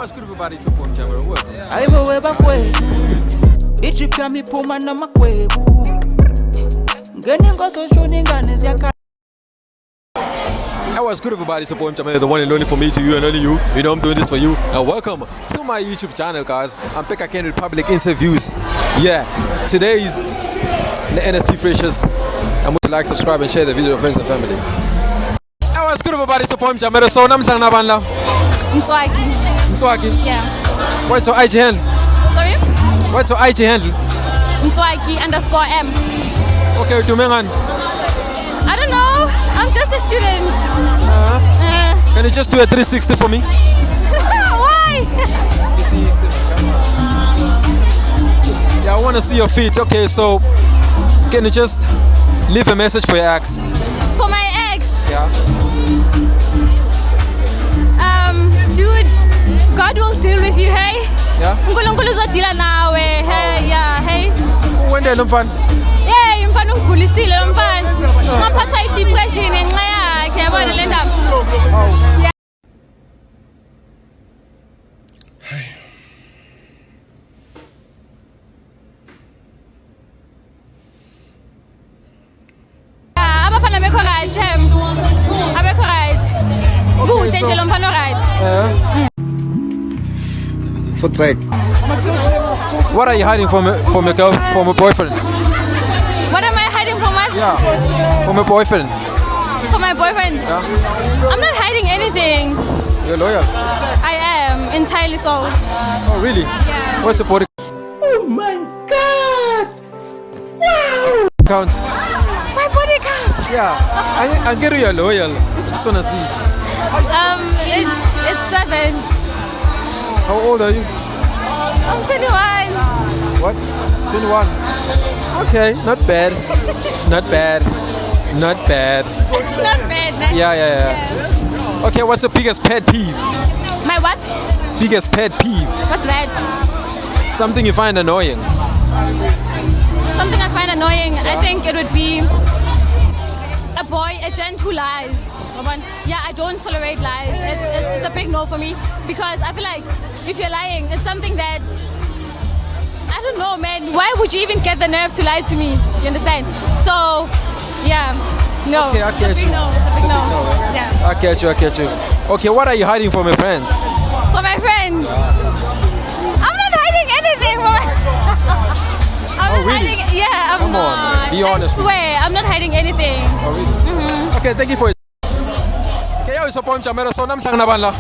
What's good everybody, it's your boy Jammer. Welcome. Ayiwewe bafwe ichipya miphuma namagwebu ngeningozo shona ingane ziyakhala. Hey, what's good everybody, it's your boy Jammer, the one and only for me to you and only you. You know I'm doing this for you. Now welcome to my YouTube channel, guys. I'm Pekka Kennedy Public Interviews. Yeah, today is the NST Freshers. I'm going to like, subscribe and share the video with friends and family. Hey, what's good everybody, it's your boy Jammer. So namsang nabanla. Mswaki? Yeah. What's your IG handle? Sorry? What's your IG handle? Mswaki_M. Okay, Tumengan. I don't know. I'm just a student. Can you just do a 360 for me? Why? Yeah, I want to see your feet. Okay, so can you just leave a message for your ex? For my ex. Yeah. Dude, God will deal with you, hey? Yeah? Unkulunkulu uzodila nawe, hey, yeah, hey. Wende lo mfana? Yeah, mfana ungulisile lo mfana. Ngaphatha i-depression ngenxa yakhe, yabona le ndaba. Yeah. Abafana bekho right, Shem. Abekho right. Kude nje lo mfana right. What are you hiding from a girl, from a boyfriend? What am I hiding from what? Yeah, from a boyfriend. From my boyfriend? Yeah. I'm not hiding anything. You're loyal. I am, entirely so. Oh, really? Yeah. What's your body Oh my God! Wow! count? My body count? Yeah, I get you're loyal. Just wanna see. It's 7. How old are you? I'm 21. What? 21. Okay, not bad. Not bad. Not bad. Not bad, man. Yeah. Okay, what's the biggest pet peeve? My what? Biggest pet peeve. What's that? Something you find annoying. Something I find annoying, I think it would be a gent who lies. Yeah, I don't tolerate lies. It's a big no for me because I feel like if you're lying, it's something that I don't know, man. Why would you even get the nerve to lie to me? You understand? So, yeah, no. Okay, I get you. No. It's a big no. Yeah. I get you. Okay, what are you hiding from your friends? For my friend, I'm not hiding anything. I'm not really? hiding. Yeah, I'm Come on, not. man. Be honest. I swear, I'm not hiding anything. Oh, really? Okay, thank you for it. Okay, yo, so Pom Chamero, so namsang nabanla.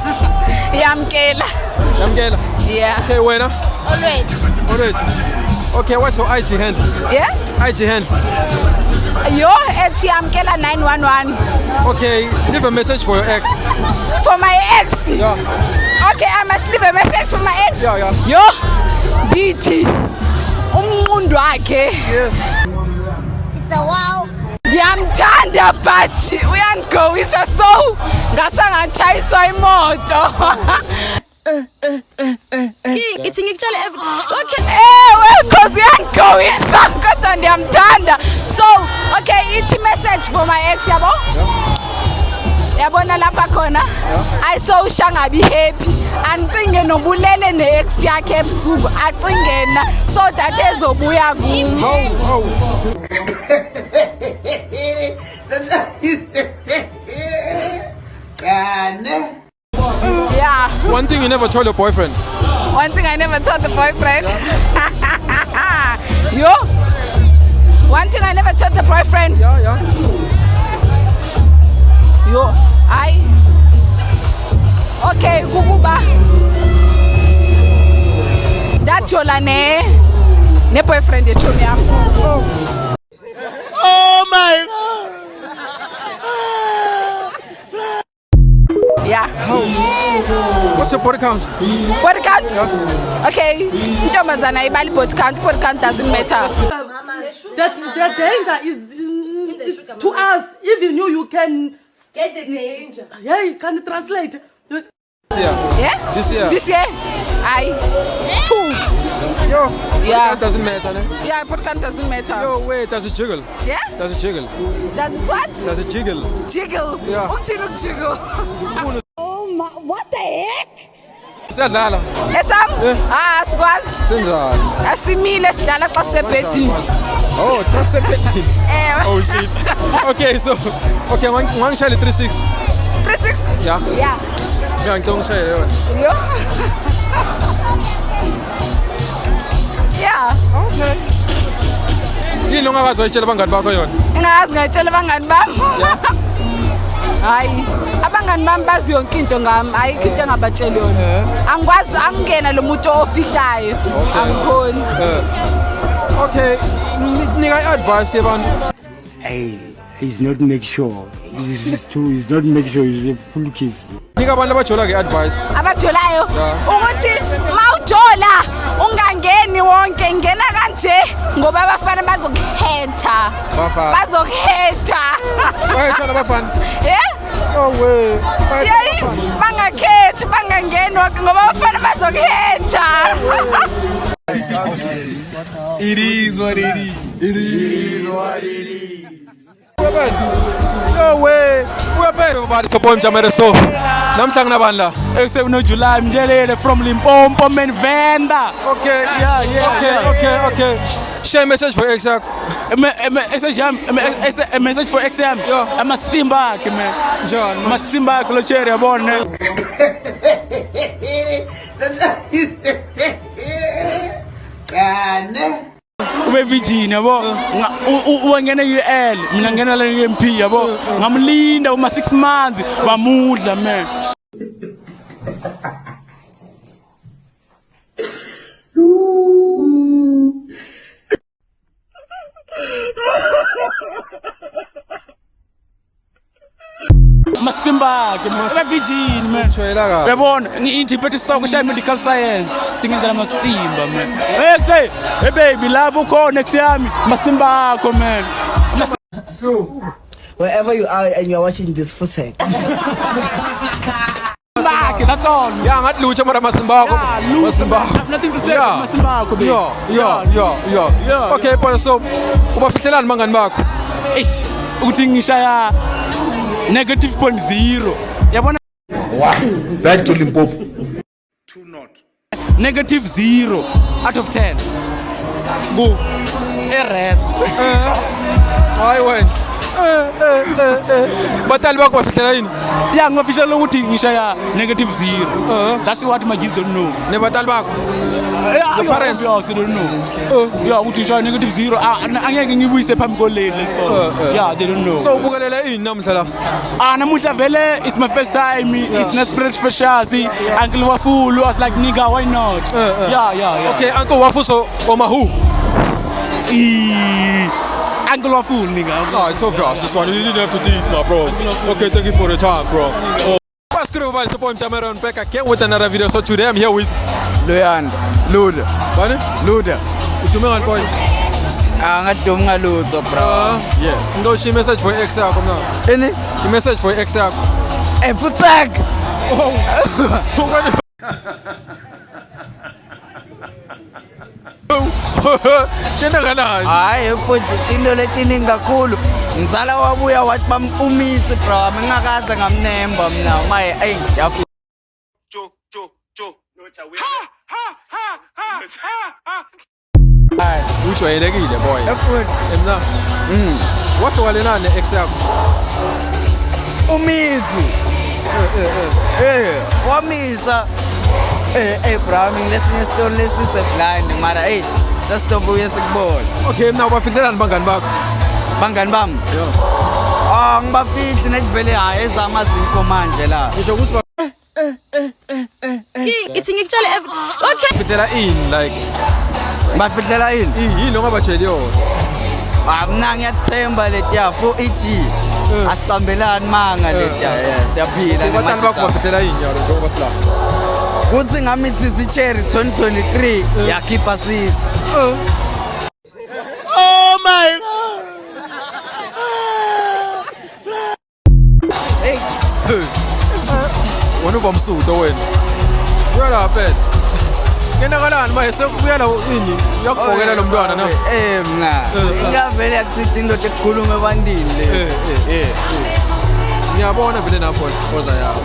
Yamkela. Yamgela. Yeah. Okay, winner. Alright. Okay, what's your IG handle? Yeah? IG handle. Yo, it's Yamkela 911. Okay, leave a message for your ex. For my ex. Yeah. Okay, I must leave a message for my ex. Yeah. Yo, BT. Umuntu wakhe. Yes. It's a wow. Ngiyamthanda but uyangigowisa so ngasangatshayiswa imoto. Ithi ngikutshale okay. Ewe cause uyangigowisa kodwa ndiyamthanda. So, okay, ithi message for my ex yabo. Yabona lapha khona. I saw ushangabi happy. Ancinge nobulele ne-ex yakhe ebusuku acingena so that ezobuya kum. Yeah. One thing you never told your boyfriend. One thing I never told the boyfriend. Yo. One thing I never told the boyfriend. Yeah. Yo. Okay, kukuba. Ndajola ne boyfriend yechomi yami. Oh my God! Yeah. What's your body count? Body count? Yeah. Okay. Intombazana ibali body count. Body count doesn't matter. The danger is to us. Even you can get the danger. Yeah, you can translate. Yeah? This year? 2. Yo, Yeah. that doesn't matter, ne? Yeah, body count doesn't matter. Yo, wait, does it jiggle? Yeah? Does it jiggle? Does it what? Does it jiggle? Jiggle. Yeah. Jiggle. Oh my, what the heck? Siyadlala. Esam? Yeah. Sikwazi. Senzani? Asimile sidlala xa sisebhedini. Oh, that's a bit. Oh shit. Okay, so ngangishayela 360. 360? Yeah. Yeah. Yeah, ngicela ngishayele yona. Yo. Yeah. Okay. Yini ongakazi wayitshela abangani bakho yona? Ingazi ngayitshela abangani bami. Hayi, abangani bami bazi yonke into ngami, ayikho into engabatsheli yona. Angikwazi angingena lo muntu ofihlayo. Angikhoni. Okay, nika advice yabantu. Hey, he's not make sure. He's not make sure. He's a full kiss. Nika abantu abajola ke advice. Abajolayo ukuthi mawujola ungangeni wonke ngena kanje ngoba abafana bazokhetha. Bazokhetha. Bayayithola abafana. Yeah? Oh way. Yayi bangakhethi bangangeni wonke ngoba abafana bazokhetha. It is what it is. It is what it is. No way. Uyaphetha ubani Sopo Mjamere so. Namhla kunabani la? Ekusekuno July Mjelele from Limpopo man Venda. Okay. Yeah. Okay. Share a message for ex yakho. A message for XM. Yeah. Amasimba akhe man. John. Amasimba akhe lo cherry yabona. Ube Virginia yabo wangena UL mina ngena la MP yabo ngamlinda uma 6 months bamudla man. Masimba ke ube Virginia man. Shayela ka. Yabona ngi-interpret stock shay medical science singenzela masimba man. Hey baby lapho khona next yami masimba akho man. Wherever you are and you're watching this for sec. Back, that's all. Yeah, ngathi lucha mara masimba akho. Masimba. I have nothing to say. Masimba akho baby. Yeah. Okay, so ubafihlelani mangani bakho? Eish, ukuthi ngishaya -0. Yabona? Back to Limpopo. -0 out of 10. Go. Eres. Hayi wena. Batali bakho bafihlela yini? Yeah, ngofishela ukuthi ngishaya -0. That's what my kids don't know. Nebatali bakho. The parents also don't know. Yeah, ukuthi ngishaya -0. Angeke ngibuyise phambi koleli lesifo. Yeah, they don't know. So ubukelela ini namhla la? Namuhla vele it's my first time. It's not spirit specials. Uncle Wafulu was like nigga, why not? Yeah. Okay, Uncle Wafuso Omahu. Uncle Wafulu nigga. Oh, it's obvious. This one you didn't have to think now, bro. Okay, thank you for the time, bro. What's good everybody? Sopo Mjamere back again with another video. So today I'm here with Loyanda, Luda. Bani? Luda. Udume ngani boy? Angadumi ngalutho bro. Yeah. Ndo shi message for ex yakho na. Ini? Ki message for ex yakho. Futak. Kena kanani? Hayi futhi into letiningi kakhulu. Ngizala wabuya wathi bampumise bro. Ngingakaze ngamnemba mina. Maye hey yafu. Hayi, ujwayelekile boy. Emna. Wahlukana ne ex yakho. Umizi. Wamisa. Bro, ngilesinye story lesithe blind mara hey, sasitop uyesikubona. Okay, mna ubafihlelani bangani bakho? Bangani bami? Ngibafihli netvele hayi ezamazipho manje la. Ngisho ukuthi Ithi ngikutshela okay. bafihlela ini like Bafihlela ini? yini ongabatsheli yona? Mina ngiyathemba letiya 4EG. Asicambelani manga letiya. Siyaphila Batali bakho bafihlela yini yaro njengoba sila? Kuthi ngamithi siCherry 2023 yakhipha sizo. Oh my god. Hey. Wena uba msuto wena. Uyala phela. Kenakalani manje sekubuyela ini yakubhokela lo mntwana na. Mna. Ingavele yakusithi indoda ekukhuluma ebandini le. Ngiyabona vele napho oza yakho.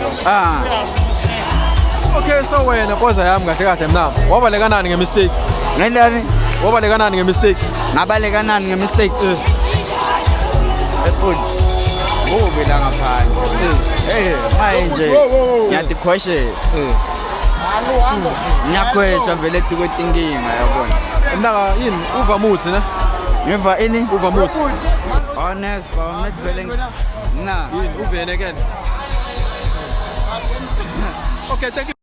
Okay, so wena poza yami kahle kahle mna. Wabaleka nani ngemistake? Ngendani? Wabaleka nani ngemistake? Ngabaleka nani ngemistake? Ephone. Ngobela ngaphandle. Manje ngiyadikhweshe. Ngiyakhwesha vele tikwetinkinga yabona. Mna yini uva muthi ne? Ngiva ini? Uva muthi. Honest, bro, net vele. Nah. Yini uvene again. Okay, thank you.